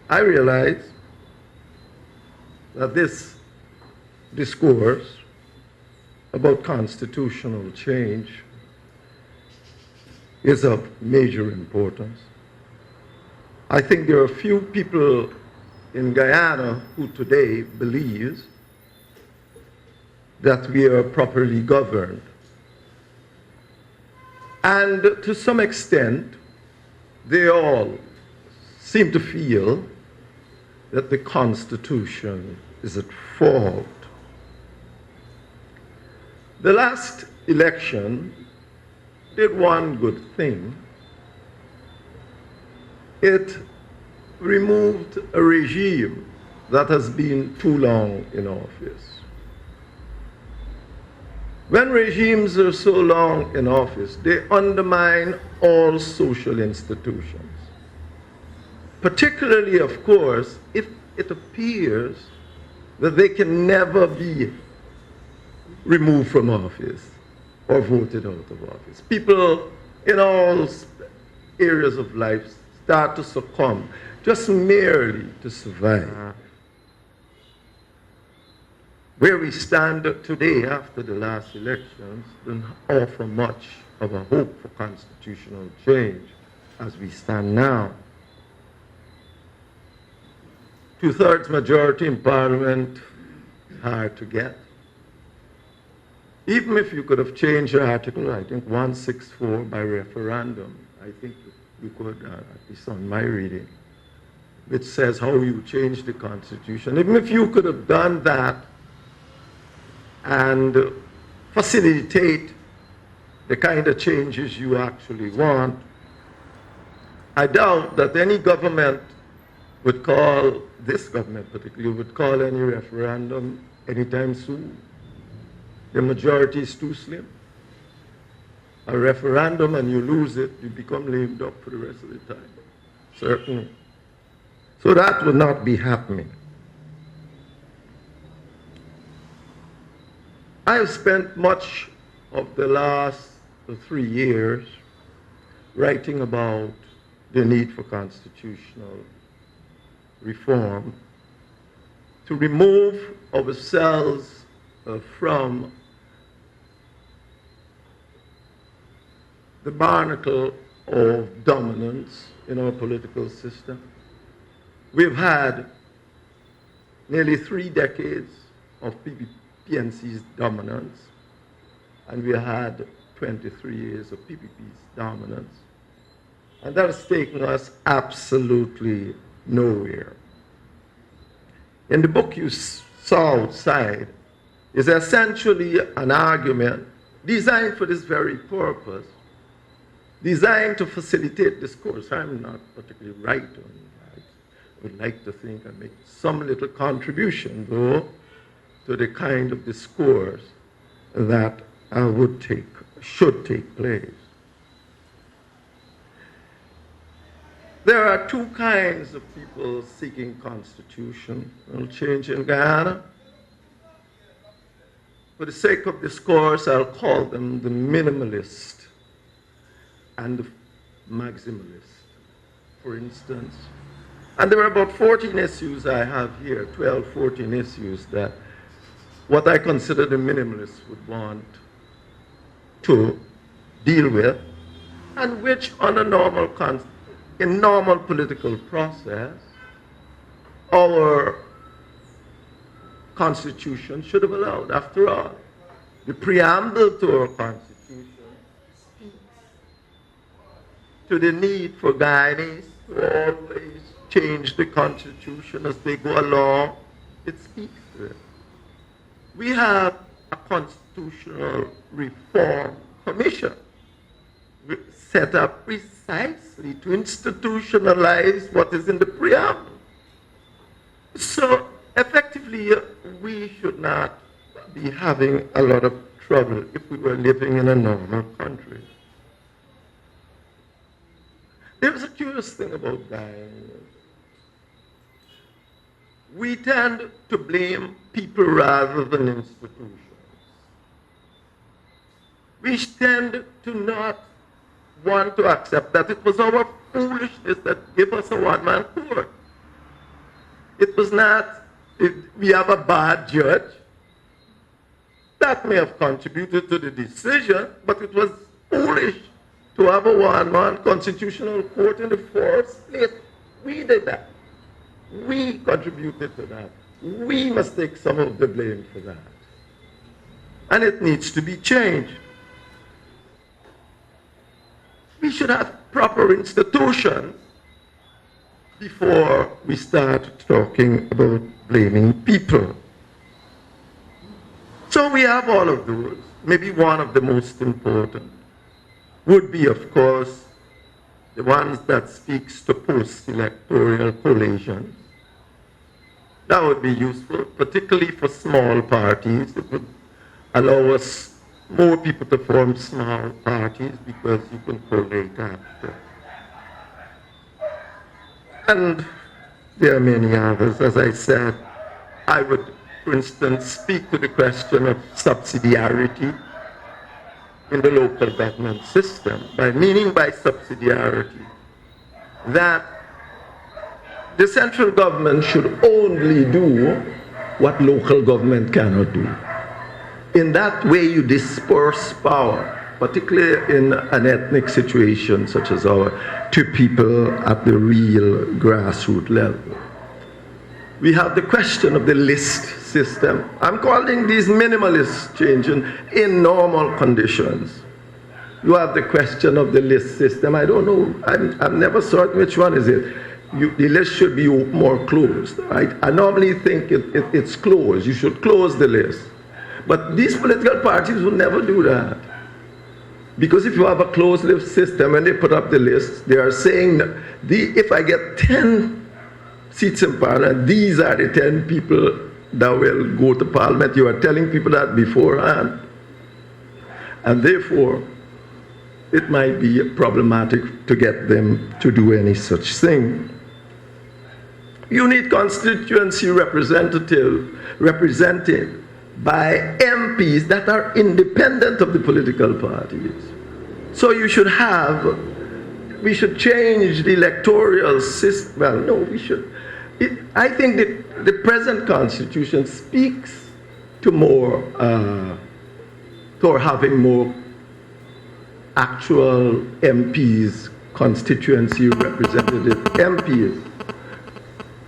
I realize that this discourse about constitutional change is of major importance. I think there are few people in Guyana who today believes that we are properly governed. And to some extent, they all seem to feel that the Constitution is at fault. The last election did one good thing. It removed a regime that has been too long in office. When regimes are so long in office, they undermine all social institutions. Particularly, of course, if it appears that they can never be removed from office or voted out of office. People in all areas of life start to succumb just merely to survive. Where we stand today after the last elections don't offer much of a hope for constitutional change as we stand now. Two-thirds majority in Parliament is hard to get. Even if you could have changed the article, I think 164 by referendum, I think you could, at least on my reading, which says how you change the Constitution. Even if you could have done that and facilitate the kind of changes you actually want, I doubt that any government would call, this government particularly, would call any referendum anytime soon. The majority is too slim. A referendum and you lose it, you become lame duck for the rest of the time. Certainly. So that would not be happening. I have spent much of the last 3 years writing about the need for constitutional reform to remove ourselves from the barnacle of dominance in our political system. We've had nearly 3 decades of PNC's dominance, and we had 23 years of PPP's dominance. And that has taken us absolutely nowhere. In the book you saw outside is essentially an argument designed for this very purpose, designed to facilitate discourse. I'm not particularly right on that. I would like to think I make some little contribution, though, to the kind of discourse that should take place. There are 2 kinds of people seeking constitutional change in Guyana. For the sake of discourse, I'll call them the minimalist and the maximalist, for instance. And there are about 14 issues I have here, 12, 14 issues that what I consider the minimalists would want to deal with, and which on a normal political process, our Constitution should have allowed. After all, the preamble to our Constitution speaks to the need for Guyanese to always change the Constitution as they go along. It speaks to it. We have a Constitutional Reform Commission set up precisely to institutionalize what is in the preamble. So effectively, we should not be having a lot of trouble if we were living in a normal country. There's a curious thing about Guyana. We tend to blame people rather than institutions. We tend to not want to accept that it was our foolishness that gave us a one-man court. It was not, we have a bad judge. That may have contributed to the decision, but it was foolish to have a one-man constitutional court in the first place. We did that. We contributed to that. We must take some of the blame for that. And it needs to be changed. We should have proper institutions before we start talking about blaming people. So we have all of those. Maybe one of the most important would be, of course, the ones that speaks to post-electoral coalitions. That would be useful, particularly for small parties. It would allow us more people to form small parties because you can collate after. And there are many others. As I said, I would, for instance, speak to the question of subsidiarity in the local government system, meaning by subsidiarity that the central government should only do what local government cannot do. In that way, you disperse power, particularly in an ethnic situation such as ours, to people at the real grassroots level. We have the question of the list system. I'm calling these minimalist changes in normal conditions. You have the question of the list system. I don't know, I've never certain which one is it. The list should be more closed. I normally think it's closed. You should close the list. But these political parties will never do that. Because if you have a closed list system and they put up the list, they are saying, if I get 10 seats in parliament, these are the 10 people that will go to parliament. You are telling people that beforehand. And therefore, it might be problematic to get them to do any such thing. You need constituency represented by MPs that are independent of the political parties. So we should change the electoral system. Well, no, we should. I think that the present constitution speaks to having more actual MPs, constituency representative MPs.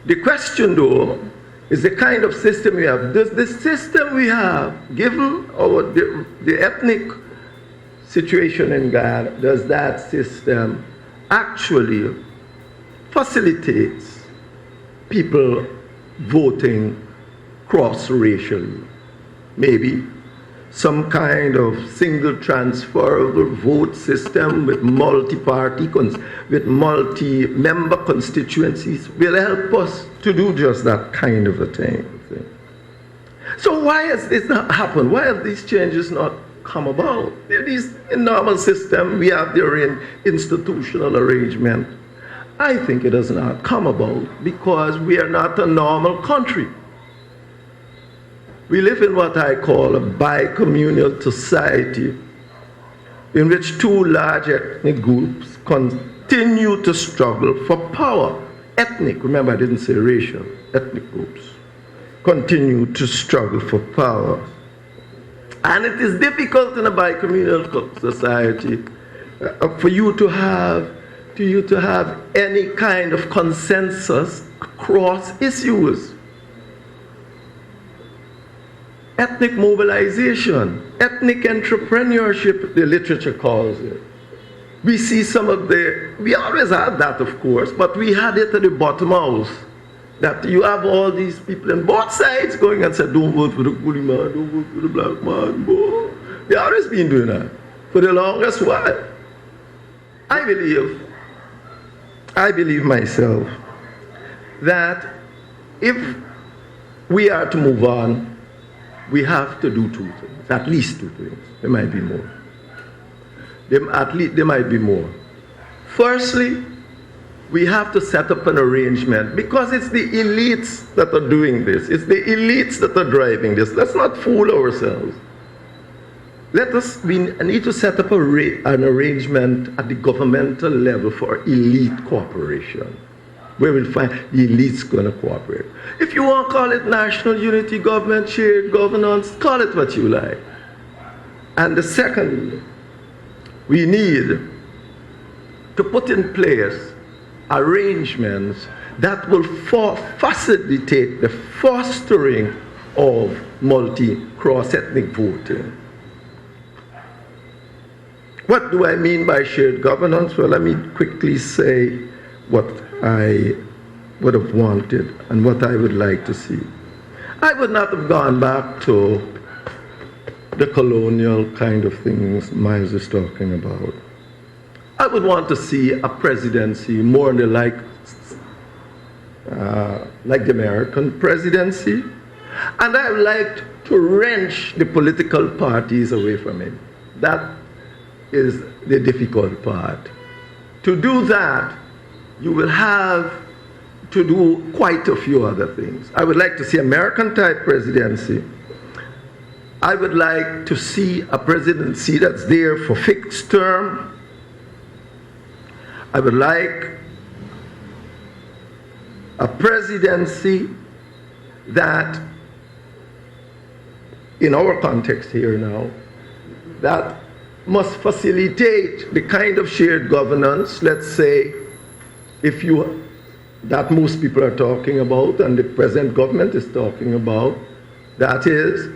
The question, though, is the kind of system we have. Does the system we have, given the ethnic situation in Guyana, does that system actually facilitates people voting cross-racially? Maybe some kind of single transferable vote system with multi-party, with multi-member constituencies will help us to do just that kind of a thing. So why has this not happened? Why have these changes not come about? In normal system, we have their institutional arrangement. I think it has not come about because we are not a normal country. We live in what I call a bicommunal society in which two large ethnic groups continue to struggle for power. Ethnic, remember I didn't say racial, ethnic groups continue to struggle for power. And it is difficult in a bicommunal society for you to have any kind of consensus across issues. Ethnic mobilization, ethnic entrepreneurship, the literature calls it. We see we always had that, of course, but we had it at the bottom house. That you have all these people on both sides going and say, don't vote for the coolie man, don't vote for the black man. They always been doing that for the longest while. I believe myself that if we are to move on, we have to do two things, at least two things. There might be more. There might be more. Firstly, we have to set up an arrangement because it's the elites that are doing this. It's the elites that are driving this. Let's not fool ourselves. We need to set up an arrangement at the governmental level for elite cooperation. where we'll find the elites going to cooperate. If you want to call it national unity government, shared governance, call it what you like. And the second, we need to put in place arrangements that will facilitate the fostering of cross-ethnic voting. What do I mean by shared governance? Well, let me quickly say what I would have wanted and what I would like to see. I would not have gone back to the colonial kind of things Miles is talking about. I would want to see a presidency more like the American presidency, and I would like to wrench the political parties away from it. That is the difficult part. To do that, you will have to do quite a few other things. I would like to see American-type presidency. I would like to see a presidency that's there for fixed term. I would like a presidency that, in our context here now, that must facilitate the kind of shared governance, let's say, that most people are talking about and the present government is talking about, that is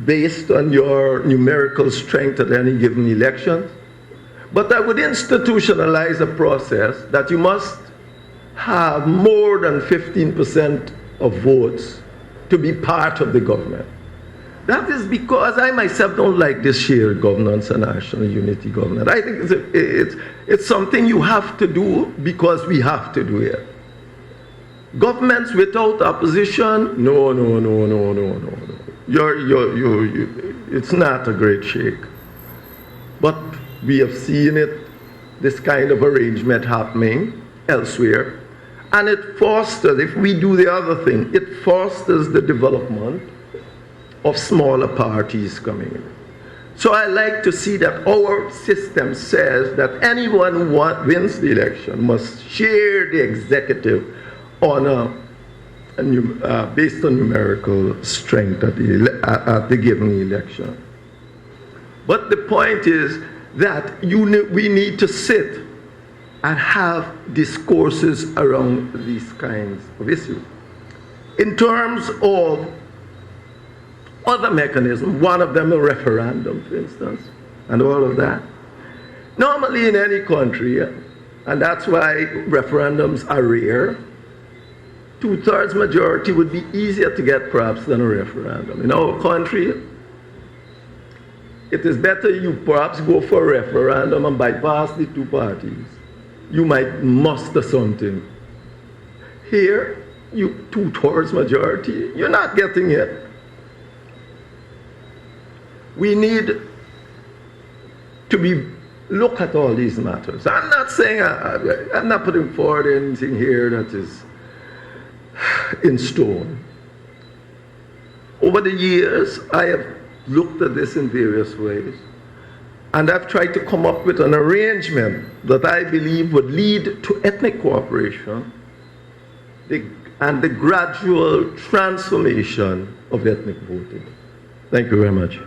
based on your numerical strength at any given election. But I would institutionalize a process that you must have more than 15% of votes to be part of the government. That is because I myself don't like this shared governance and national unity government. I think it's something you have to do because we have to do it. Governments without opposition, no. It's not a great shake. But we have seen this kind of arrangement happening elsewhere. And it fosters, if we do the other thing, it fosters the development of smaller parties coming in. So I like to see that our system says that anyone who wins the election must share the executive on based on numerical strength at the given election. But the point is that we need to sit and have discourses around these kinds of issues. In terms of other mechanisms, one of them a referendum, for instance, and all of that. Normally in any country, and that's why referendums are rare, 2/3 majority would be easier to get perhaps than a referendum. In our country, it is better you perhaps go for a referendum and bypass the two parties. You might muster something. Here, 2/3 majority, you're not getting it. We need to look at all these matters. I'm not saying, I'm not putting forward anything here that is in stone. Over the years, I have looked at this in various ways, and I've tried to come up with an arrangement that I believe would lead to ethnic cooperation and the gradual transformation of ethnic voting. Thank you very much.